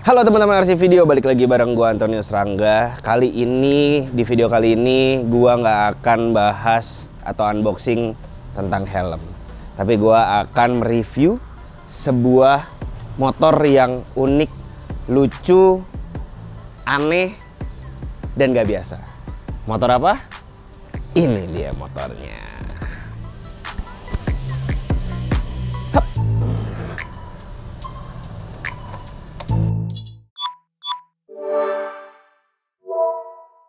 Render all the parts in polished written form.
Halo teman-teman RC Video, balik lagi bareng gua Antonius Rangga. Di video kali ini gua nggak akan bahas atau unboxing tentang helm, tapi gua akan mereview sebuah motor yang unik, lucu, aneh, dan gak biasa. Motor apa? Ini dia motornya.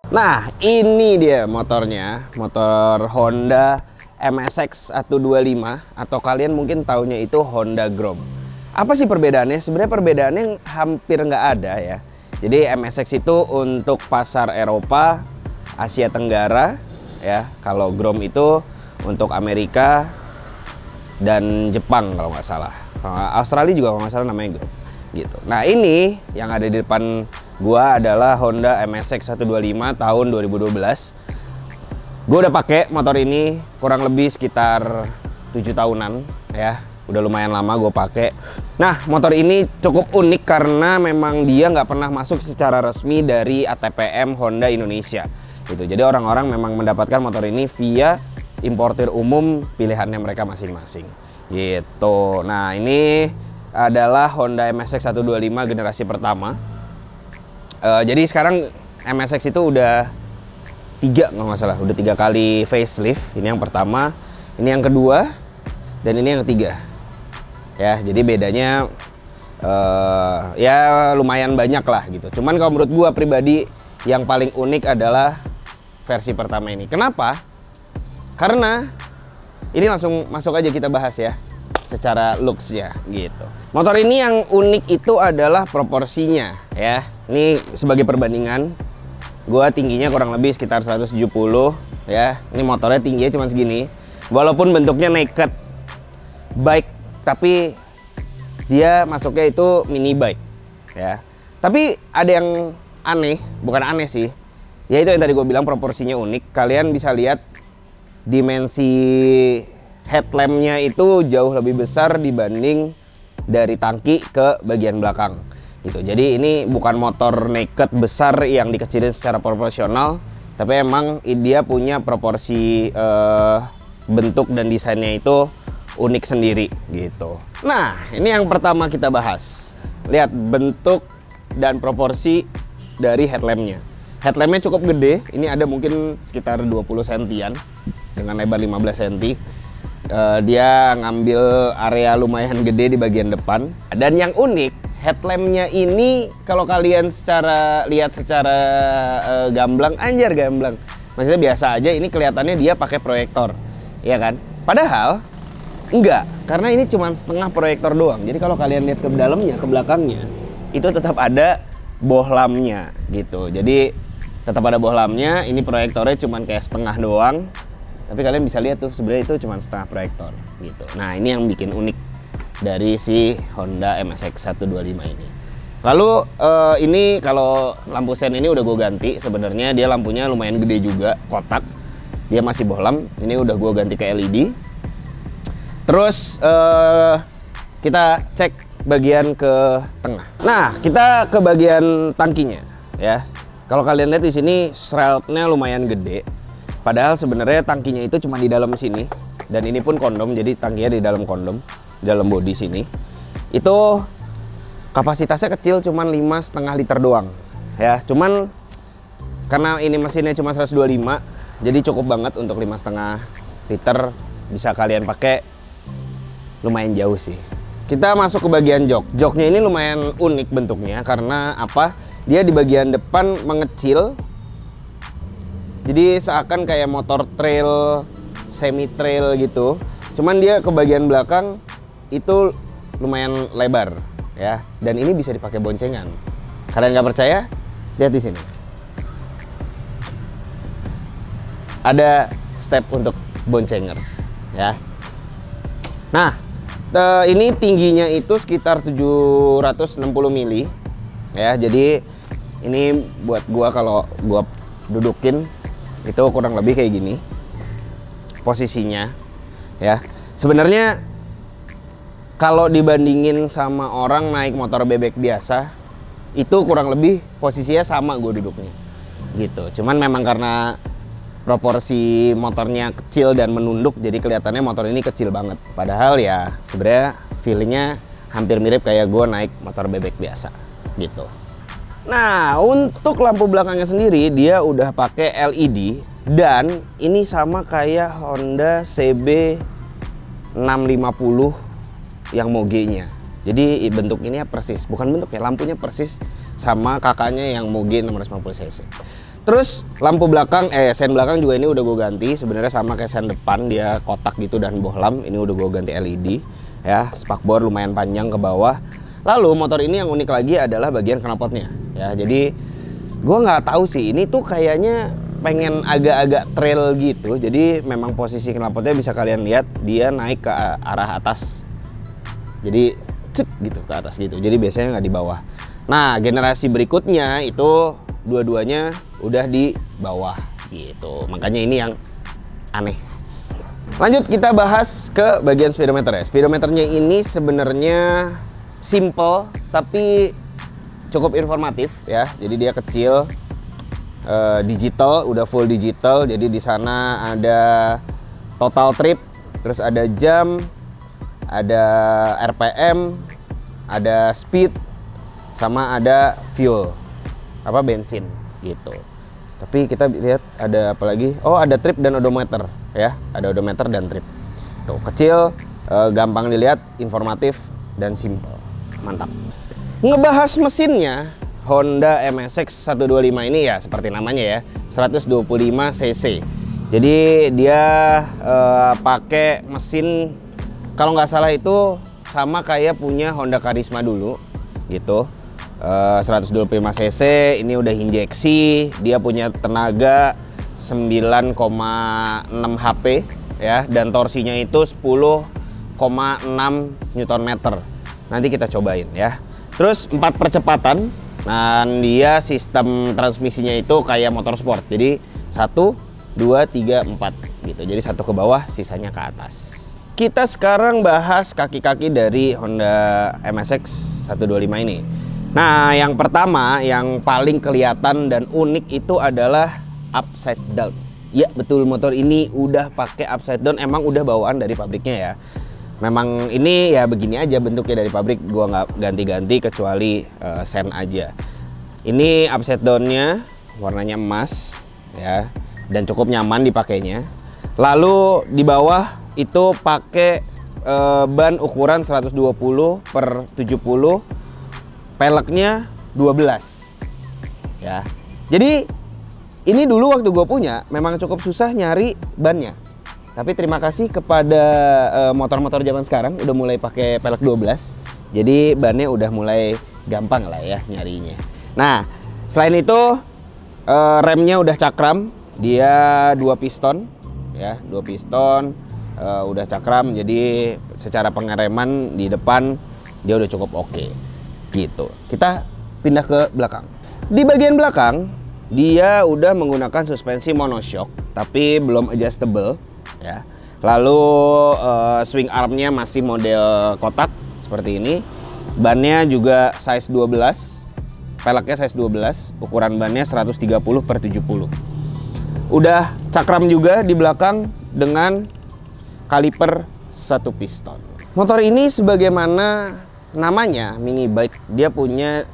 Nah, ini dia motornya, motor Honda MSX 125 atau kalian mungkin taunya itu Honda Grom. Apa sih perbedaannya? Sebenarnya perbedaannya hampir nggak ada ya. Jadi MSX itu untuk pasar Eropa, Asia Tenggara ya. Kalau Grom itu untuk Amerika dan Jepang kalau nggak salah. Australia juga kalau nggak salah namanya Grom gitu. Nah, ini yang ada di depan gua adalah Honda MSX 125 tahun 2012. Gua udah pakai motor ini kurang lebih sekitar 7 tahunan ya. Udah lumayan lama gue pakai. Nah, motor ini cukup unik karena memang dia nggak pernah masuk secara resmi dari ATPM Honda Indonesia. Gitu. Jadi orang-orang memang mendapatkan motor ini via importir umum pilihannya mereka masing-masing. Gitu. Nah, ini adalah Honda MSX 125 generasi pertama. Jadi sekarang MSX itu udah 3 kalau nggak salah, udah 3 kali facelift. Ini yang pertama, ini yang kedua, dan ini yang ketiga. Ya, jadi bedanya ya lumayan banyak lah gitu. Cuman kalau menurut gua pribadi yang paling unik adalah versi pertama ini. Kenapa? Karena ini langsung masuk aja kita bahas ya, secara looks ya gitu. Motor ini yang unik itu adalah proporsinya ya. Ini sebagai perbandingan, gua tingginya kurang lebih sekitar 170 ya. Ini motornya tingginya cuma segini. Walaupun bentuknya naked bike, tapi dia masuknya itu mini bike ya. Tapi ada yang aneh, bukan aneh sih. Ya itu yang tadi gue bilang proporsinya unik. Kalian bisa lihat dimensi headlampnya itu jauh lebih besar dibanding dari tangki ke bagian belakang gitu. Jadi ini bukan motor naked besar yang dikecilin secara proporsional, tapi emang dia punya proporsi bentuk dan desainnya itu unik sendiri gitu. Nah, ini yang pertama kita bahas. Lihat bentuk dan proporsi dari headlampnya. Headlampnya cukup gede. Ini ada mungkin sekitar 20 sentian dengan lebar 15 cm. Dia ngambil area lumayan gede di bagian depan. Dan yang unik, headlampnya ini kalau kalian lihat secara gamblang, anjir gamblang. Maksudnya biasa aja, ini kelihatannya dia pakai proyektor, ya kan? Padahal enggak, karena ini cuma setengah proyektor doang. Jadi kalau kalian lihat ke dalamnya, ke belakangnya, itu tetap ada bohlamnya gitu. Jadi tetap ada bohlamnya. Ini proyektornya cuma kayak setengah doang. Tapi kalian bisa lihat tuh sebenarnya itu cuma setengah proyektor gitu. Nah, ini yang bikin unik dari si Honda MSX 125 ini. Lalu ini kalau lampu sen ini udah gue ganti. Sebenarnya dia lampunya lumayan gede juga, kotak. Dia masih bohlam. Ini udah gue ganti ke LED. Terus kita cek bagian ke tengah. Nah, kita ke bagian tangkinya ya. Kalau kalian lihat di sini shroud-nya lumayan gede. Padahal sebenarnya tangkinya itu cuma di dalam sini, dan ini pun kondom, jadi tangkinya di dalam kondom, di dalam bodi sini. Itu kapasitasnya kecil, cuma 5,5 liter doang ya. Cuman karena ini mesinnya cuma 125, jadi cukup banget untuk 5,5 liter bisa kalian pakai. Lumayan jauh sih. Kita masuk ke bagian jok. Joknya ini lumayan unik bentuknya karena apa? Dia di bagian depan mengecil. Jadi seakan kayak motor trail, semi trail gitu. Cuman dia ke bagian belakang itu lumayan lebar ya. Dan ini bisa dipakai boncengan. Kalian nggak percaya? Lihat di sini. Ada step untuk boncengers ya. Nah, ini tingginya itu sekitar 760 mili ya. Jadi ini buat gua kalau gua dudukin itu kurang lebih kayak gini posisinya ya. Sebenarnya kalau dibandingin sama orang naik motor bebek biasa, Itu kurang lebih posisinya sama gue duduknya gitu. Cuman memang karena proporsi motornya kecil dan menunduk, jadi kelihatannya motor ini kecil banget. Padahal ya sebenarnya feelingnya hampir mirip kayak gue naik motor bebek biasa gitu. Nah, untuk lampu belakangnya sendiri dia udah pakai LED dan ini sama kayak Honda CB 650 yang Moge-nya. Jadi bentuk ini persis, bukan bentuk ya, lampunya persis sama kakaknya yang Moge 650 cc. Terus lampu belakang, sen belakang juga ini udah gue ganti. Sebenarnya sama kayak sen depan, dia kotak gitu dan bohlam. Ini udah gue ganti LED ya. Spakbor lumayan panjang ke bawah. Lalu motor ini yang unik lagi adalah bagian knalpotnya ya. Jadi gue nggak tahu sih, ini tuh kayaknya pengen agak-agak trail gitu. Jadi memang posisi knalpotnya bisa kalian lihat dia naik ke arah atas. Jadi cek gitu ke atas gitu. Jadi biasanya nggak di bawah. Nah, generasi berikutnya itu dua-duanya udah di bawah gitu. Makanya ini yang aneh. Lanjut kita bahas ke bagian speedometer ya. Speedometernya ini sebenarnya simple tapi cukup informatif ya. Jadi dia kecil, digital, udah full digital. Jadi di sana ada total trip, terus ada jam, ada RPM, ada speed, sama ada fuel, apa bensin gitu. Tapi kita lihat ada apa lagi? Oh, ada trip dan odometer ya, ada odometer dan trip. Tuh kecil, gampang dilihat, informatif dan simple, mantap. Ngebahas mesinnya, Honda MSX 125 ini ya seperti namanya ya, 125 cc. Jadi dia pakai mesin kalau nggak salah itu sama kayak punya Honda Karisma dulu gitu. 125 cc, ini udah injeksi, dia punya tenaga 9,6 HP ya, dan torsinya itu 10,6 Nm. Nanti kita cobain ya. Terus 4 percepatan, dan dia sistem transmisinya itu kayak motor sport. Jadi 1, 2, 3, 4 gitu. Jadi satu ke bawah, sisanya ke atas. Kita sekarang bahas kaki-kaki dari Honda MSX 125 ini. Nah, yang pertama yang paling kelihatan dan unik itu adalah upside down. Ya betul, motor ini udah pakai upside down, emang udah bawaan dari pabriknya ya. Memang ini ya begini aja bentuknya dari pabrik, gua nggak ganti-ganti kecuali sen aja. Ini upside downnya warnanya emas ya, dan cukup nyaman dipakainya. Lalu di bawah itu pakai ban ukuran 120 per 70, peleknya 12 ya. Jadi ini dulu waktu gue punya memang cukup susah nyari bannya, tapi terima kasih kepada motor-motor zaman sekarang udah mulai pakai pelek 12, jadi bannya udah mulai gampang lah ya nyarinya. Nah, selain itu remnya udah cakram, dia 2 piston ya, 2 piston, udah cakram, jadi secara pengereman di depan dia udah cukup oke gitu. Kita pindah ke belakang. Di bagian belakang dia udah menggunakan suspensi monoshock tapi belum adjustable ya. Lalu swing armnya masih model kotak seperti ini. Bannya juga size 12, peleknya size 12, ukuran bannya 130 per 70. Udah cakram juga di belakang dengan kaliper 1 piston. Motor ini sebagaimana namanya mini bike, dia punya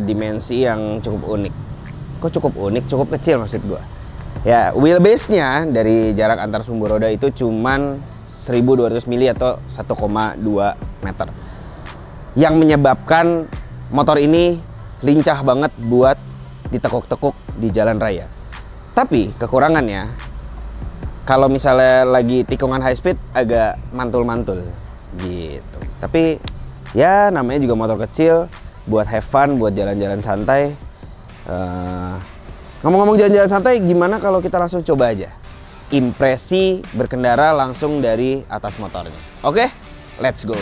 dimensi yang cukup unik. Kok cukup unik? Cukup kecil maksud gua. Ya, wheelbase-nya dari jarak antar sumbu roda itu cuman 1200 mili atau 1,2 meter. Yang menyebabkan motor ini lincah banget buat ditekuk-tekuk di jalan raya. Tapi kekurangannya, kalau misalnya lagi tikungan high speed agak mantul-mantul gitu. Tapi ya namanya juga motor kecil, buat have fun, buat jalan-jalan santai. Ngomong-ngomong jalan-jalan santai, gimana kalau kita langsung coba aja impresi berkendara langsung dari atas motornya. Oke, let's go.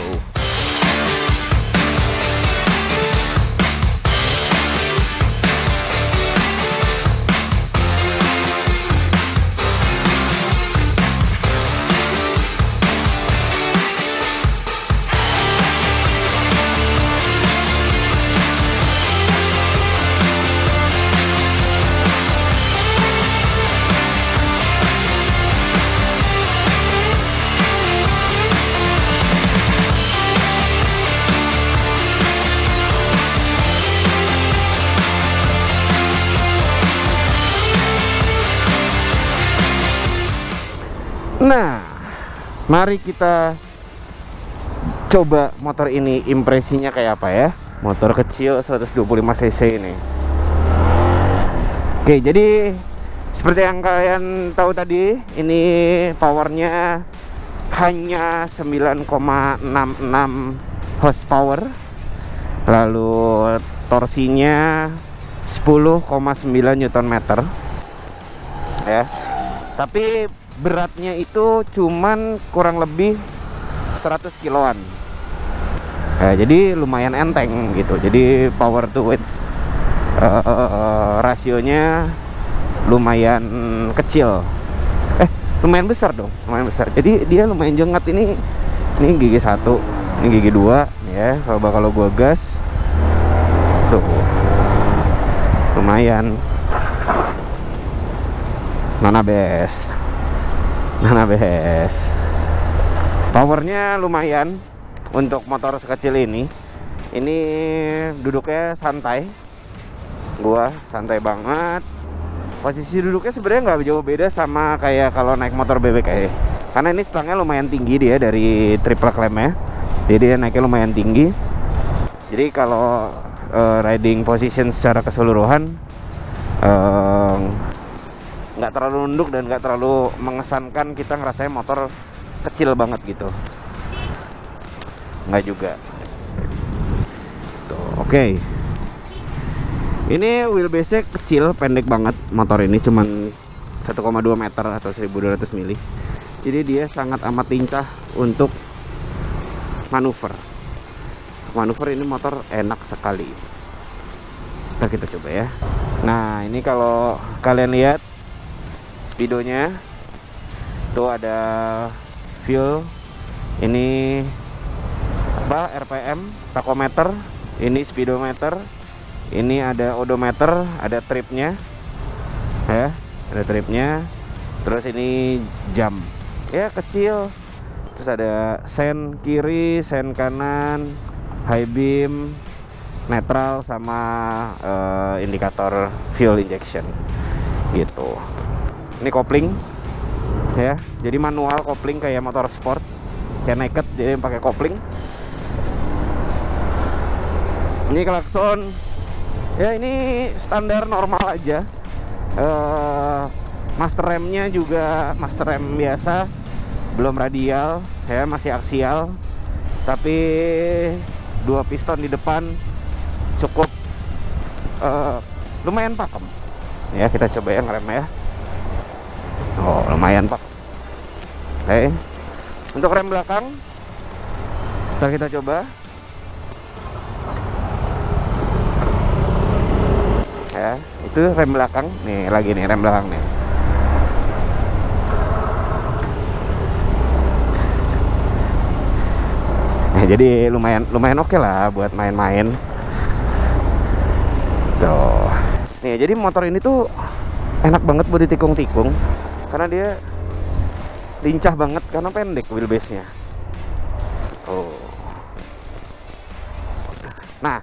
Nah, mari kita coba motor ini impresinya kayak apa ya. Motor kecil 125 cc ini. Oke, jadi seperti yang kalian tahu tadi, ini powernya hanya 9,66 horsepower. Lalu torsinya 10,9 Nm ya. Tapi beratnya itu cuman kurang lebih 100 kiloan. Jadi lumayan enteng gitu. Jadi power to weight rasionya lumayan kecil. Lumayan besar dong, lumayan besar. Jadi dia lumayan jengat ini gigi 1, ini gigi 2 ya. Kalau gua gas tuh lumayan. Nana best. Powernya lumayan untuk motor sekecil ini. Ini duduknya santai. Gua santai banget. Posisi duduknya sebenarnya nggak jauh beda sama kayak kalau naik motor bebek kayak. Karena ini stangnya lumayan tinggi dia dari triple clamp-nya. Jadi dia naiknya lumayan tinggi. Jadi kalau riding position secara keseluruhan nggak terlalu nunduk dan nggak terlalu mengesankan kita ngerasain motor kecil banget gitu. Nggak juga. Oke. Ini wheelbase-nya kecil, pendek banget. Motor ini cuman 1,2 meter atau 1200 mili. Jadi dia sangat amat lincah untuk manuver. Manuver ini motor enak sekali. Kita coba ya. Nah, ini kalau kalian lihat speedonya tuh ada fuel, ini apa, RPM, tachometer, ini speedometer, ini ada odometer, ada tripnya ya, ada tripnya, terus ini jam ya kecil, terus ada sen kiri, sen kanan, high beam, netral, sama indikator fuel injection gitu. Ini kopling ya, jadi manual kopling kayak motor sport, kayak naked, jadi pakai kopling. Ini klakson ya, ini standar normal aja. Master remnya juga master rem biasa, belum radial ya, masih aksial, tapi 2 piston di depan cukup lumayan pakem ya. Kita coba yang rem ya. Oh, lumayan pak. Oke. Untuk rem belakang kita coba ya. Itu rem belakang nih, lagi nih rem belakang nih. Nah, jadi lumayan oke lah buat main-main tuh. Nih, jadi motor ini tuh enak banget buat ditikung-tikung karena dia lincah banget karena pendek wheelbase-nya. Oh. Nah,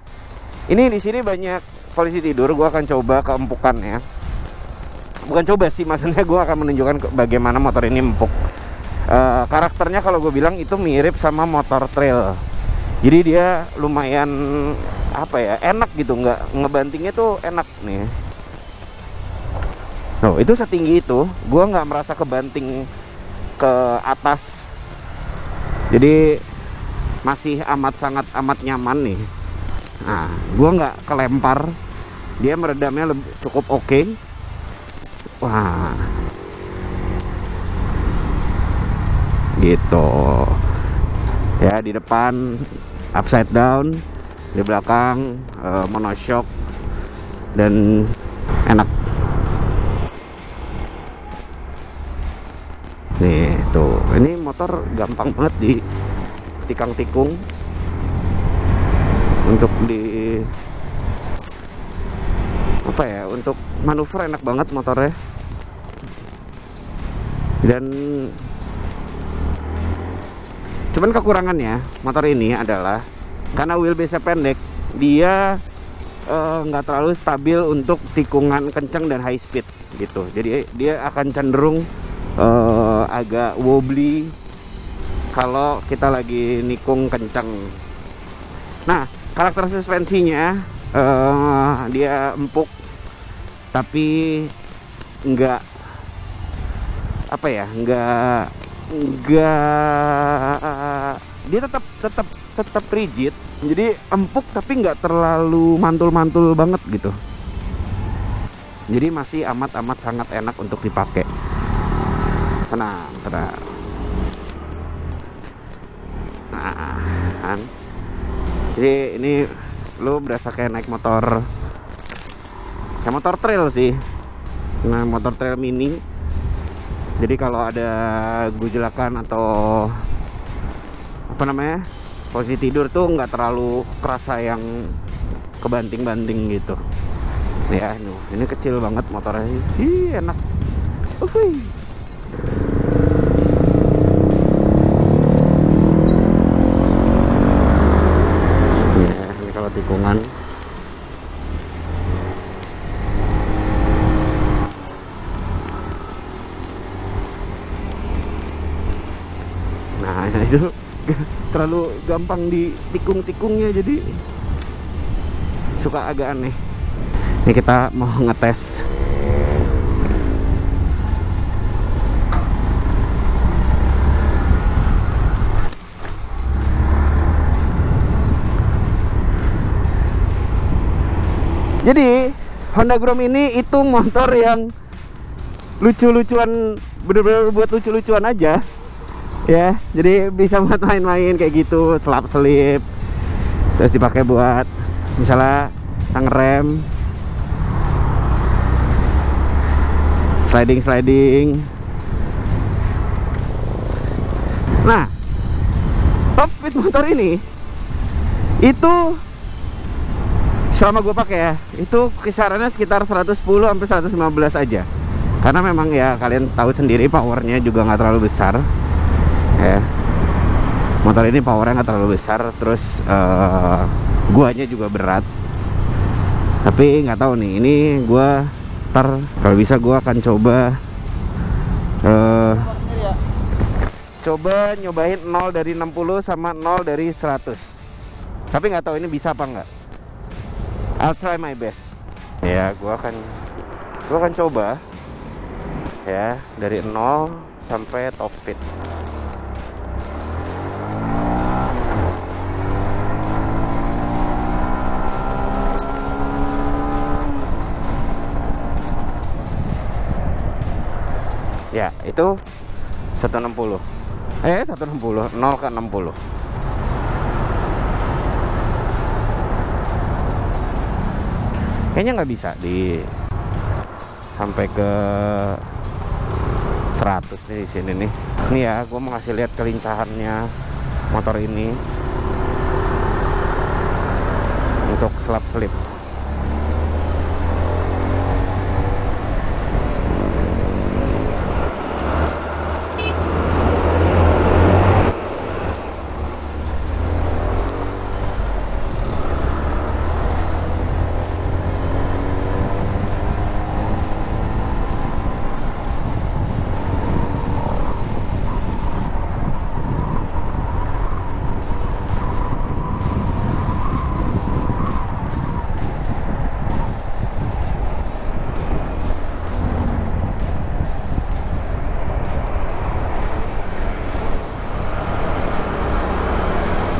ini di sini banyak polisi tidur. Gua akan coba keempukannya. Bukan coba sih, maksudnya gua akan menunjukkan bagaimana motor ini empuk. Karakternya kalau gue bilang itu mirip sama motor trail. Jadi dia lumayan apa ya, enak gitu, nggak ngebantingnya tuh enak nih. Tuh, itu setinggi itu, gue nggak merasa kebanting ke atas. Jadi masih sangat amat nyaman nih. Nah, gue nggak kelempar, dia meredamnya cukup oke. Wah, gitu ya. Di depan upside down, di belakang monoshock, dan enak. Nih tuh, ini motor gampang banget di tikang-tikung. Untuk di apa ya, untuk manuver enak banget motornya. Dan cuman kekurangannya motor ini adalah karena wheelbase-nya pendek, dia nggak terlalu stabil untuk tikungan kencang dan high speed gitu. Jadi dia akan cenderung agak wobbly kalau kita lagi nikung kencang. Nah, karakter suspensinya dia empuk tapi enggak apa ya, enggak dia tetap rigid, jadi empuk tapi nggak terlalu mantul-mantul banget gitu. Jadi masih amat sangat enak untuk dipakai. Tenang. Nah, kan. Jadi ini lu berasa kayak naik motor, kayak motor trail sih. Nah, motor trail mini. Jadi kalau ada gujlakan atau apa namanya, posisi tidur tuh nggak terlalu kerasa yang kebanting-banting gitu. Ya, ini kecil banget motornya. Ih, enak. Ya, ini kalau tikungan. Nah, itu terlalu gampang di tikung-tikungnya, jadi suka agak aneh. Ini kita mau ngetes. Jadi Honda Grom ini itu motor yang lucu-lucuan, bener-bener buat lucu-lucuan aja ya. Jadi bisa buat main-main kayak gitu, selap-selip, terus dipakai buat misalnya ngerem, sliding. Nah, top speed motor ini itu selama gue pakai ya, itu kisarannya sekitar 110 sampai 115 aja. Karena memang ya kalian tahu sendiri powernya juga nggak terlalu besar ya. Motor ini powernya nggak terlalu besar, terus guanya juga berat. Tapi nggak tahu nih, ini gua ntar kalau bisa gua akan coba nyobain 0 dari 60 sama 0 dari 100. Tapi nggak tahu ini bisa apa nggak. I'll try my best. Ya, gua akan coba ya dari 0 sampai top speed. Ya, itu 160. 160, 0 ke 60. Kayaknya nggak bisa di sampai ke 100 nih di sini nih. Ini ya, gue mau ngasih lihat kelincahannya motor ini untuk selap-selip.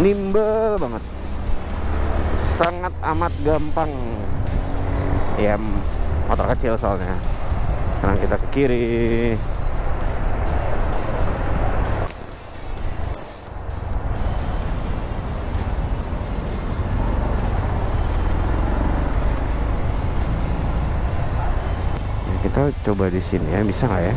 Nimble banget, sangat amat gampang ya, motor kecil soalnya. Sekarang kita ke kiri. Kita coba di sini ya, bisa nggak ya?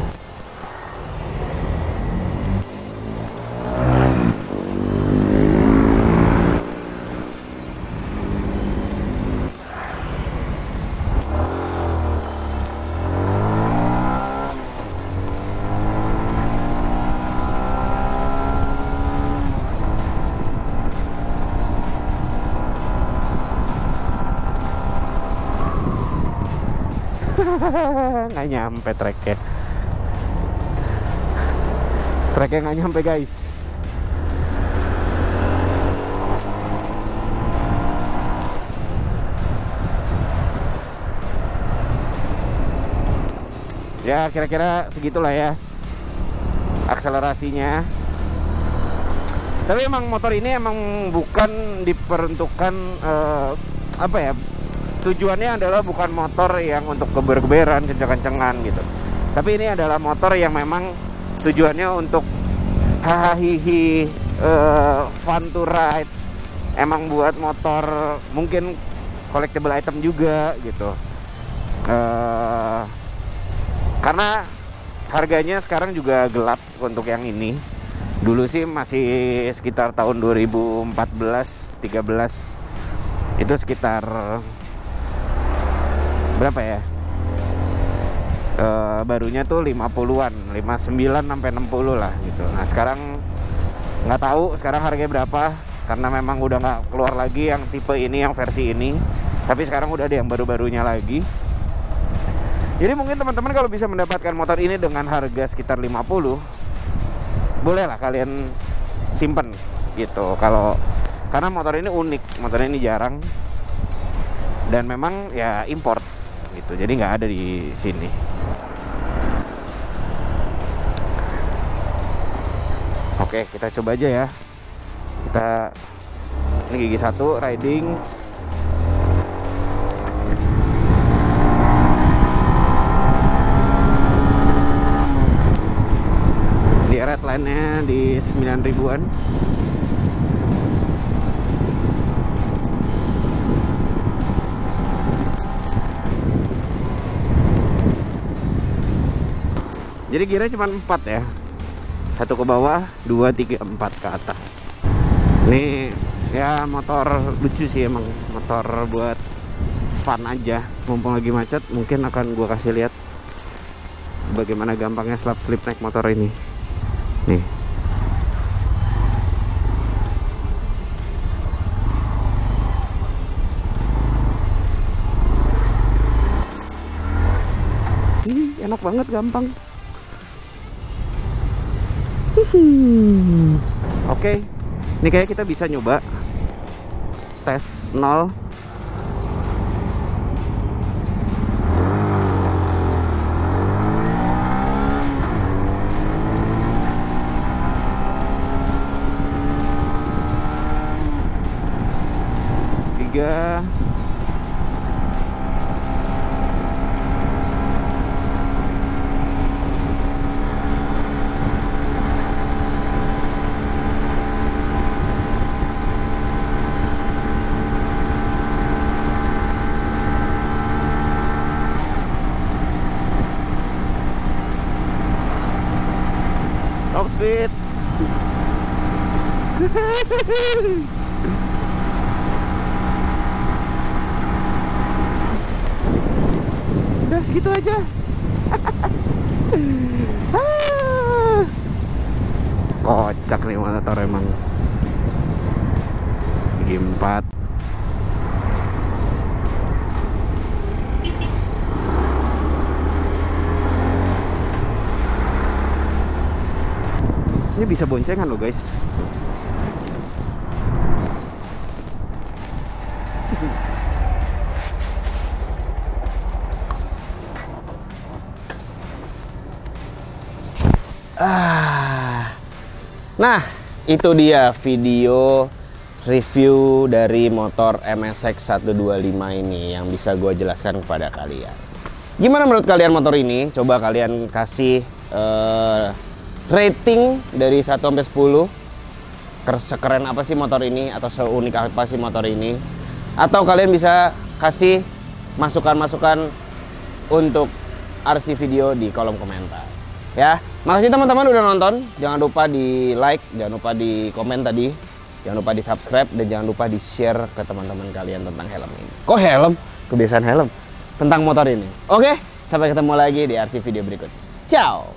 Nggak nyampe treknya. Tracknya nggak nyampe guys. Ya kira-kira segitulah ya akselerasinya. Tapi emang motor ini emang bukan diperuntukkan apa ya, tujuannya adalah bukan motor yang untuk keber-keberan, kenceng-kencengan gitu. Tapi ini adalah motor yang memang tujuannya untuk hahihi, fun to ride. Emang buat motor mungkin collectible item juga gitu. Karena harganya sekarang juga gelap untuk yang ini. Dulu sih masih sekitar tahun 2014-13. Itu sekitar berapa ya? Barunya tuh 50-an, 59 sampai 60 lah gitu. Nah, sekarang nggak tahu sekarang harganya berapa, karena memang udah nggak keluar lagi yang tipe ini, yang versi ini. Tapi sekarang udah ada yang baru-barunya lagi. Jadi mungkin teman-teman kalau bisa mendapatkan motor ini dengan harga sekitar 50, bolehlah kalian simpen gitu. Karena motor ini unik, motor ini jarang dan memang ya import gitu, jadi nggak ada di sini. Oke, kita coba aja ya. Ini gigi 1 riding. Di redline-nya di 9 ribuan. Jadi gearnya cuma 4 ya. 1 ke bawah, 2, 3, 4 ke atas. Ini ya motor lucu sih, emang motor buat fun aja. Mumpung lagi macet, mungkin akan gua kasih lihat bagaimana gampangnya slip naik motor ini. Nih. Ih, enak banget, gampang. Oke, ini kayak kita bisa nyoba tes 0. Tiga. Top speed. Udah segitu aja. Kocak nih motor emang. Gigi 4. Ini bisa boncengan loh guys. Nah, itu dia video review dari motor MSX 125 ini yang bisa gue jelaskan kepada kalian. Gimana menurut kalian motor ini? Coba kalian kasih rating dari 1 sampai 10. Sekeren apa sih motor ini, atau seunik apa sih motor ini? Atau kalian bisa kasih masukan-masukan untuk RC video di kolom komentar. Ya, makasih teman-teman udah nonton. Jangan lupa di like, jangan lupa di komen tadi, jangan lupa di subscribe, dan jangan lupa di share ke teman-teman kalian tentang helm ini. Kok helm? Kebiasaan helm tentang motor ini. Oke, sampai ketemu lagi di RC video berikutnya. Ciao.